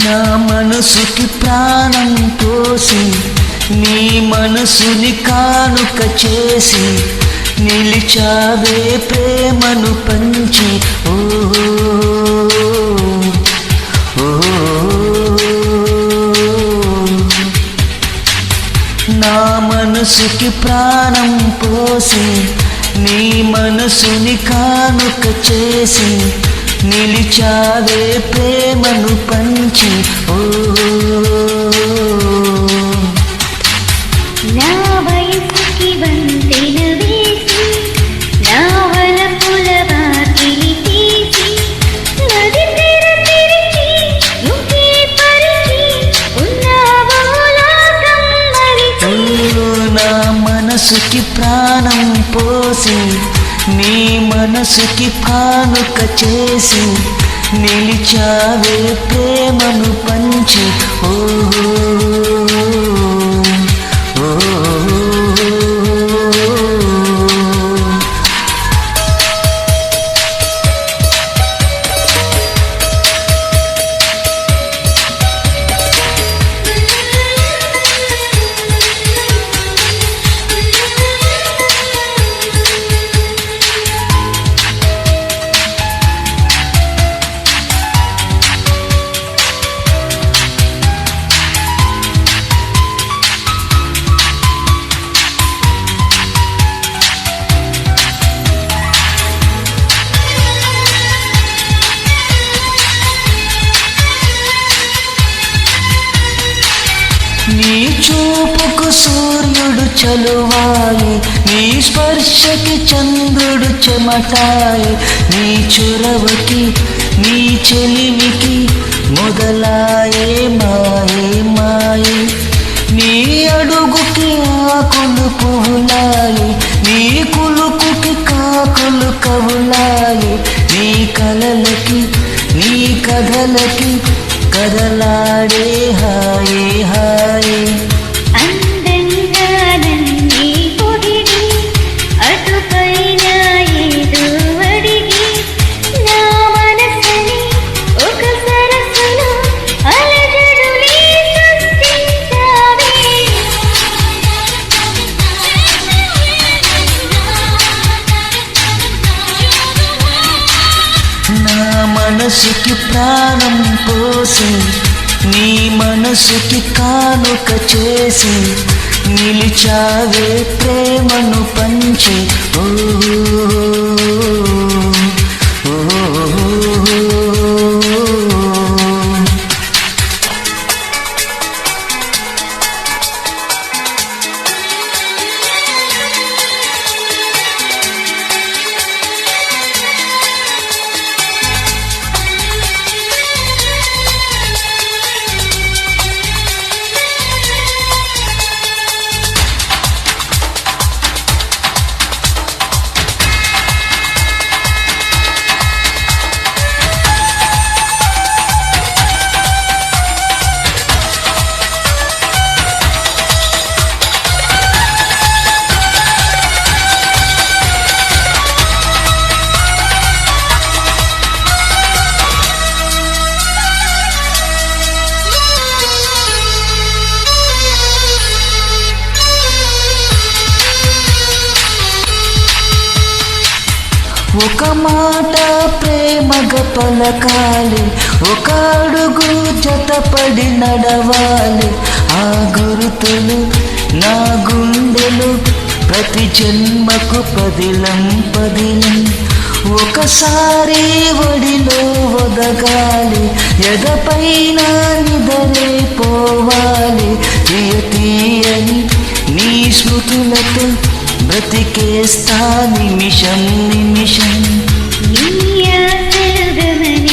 నా మనసుకి ప్రాణం పోసి నీ మనసుని కానుక చేసి నిలిచావే ప్రేమను పంచి ఓ నా మనసుకి ప్రాణం పోసి నీ మనసుని కానుక చేసి నిలిచావే ప్రేమను పంచి ఓ నా వయసుకి వంతెన వేసి నా వలపుల వాకిలి తీసి నది తెర తెరిచి నువ్వే పరిచి ఉన్నావో లోకం మరిచి నా మనసుకి ప్రాణం పోసి నీ మనసుకి కానుక చేసి నిలిచావే ప్రేమను పంచి ఓ నీ చూపుకు సూర్యుడు చలువాయి నీ స్పర్శకి చంద్రుడు చెమటాయి నీ చొరవకి నీ చెలిమికి మొదలాయే మాయే మాయే నీ అడుగుకి ఆకులు పువ్వులాయి నీ కులుకుకి కాకులు కవులాయి నీ కలలకి నీ కథలకి కదలాడే హాయే హాయే అందంగా నన్నే పొగిడి అటుపైన ఏదో అడిగి నా మనసుని ఒక సరస్సులో అలజడులే సృష్టించావే నా మనసుకి ప్రాణం పోసి నీ మనసుకి కానుక చేసి నిలిచావే ప్రేమను పంచి ఓ ఒక మాట ప్రేమగా పలకాలి ఒక అడుగు జతపడి నడవాలి ఆ గురుతులు నా గుండెలు ప్రతి జన్మకు పదిలం పదిలం ఒకసారి ఒడిలో ఒదగాలి ఎదపైన నిదరే పోవాలి తీయ తీయని నీ స్మృతులతో బ్రతికేస్తా నిమిషం నిమిషం నీ ఆశలు గమని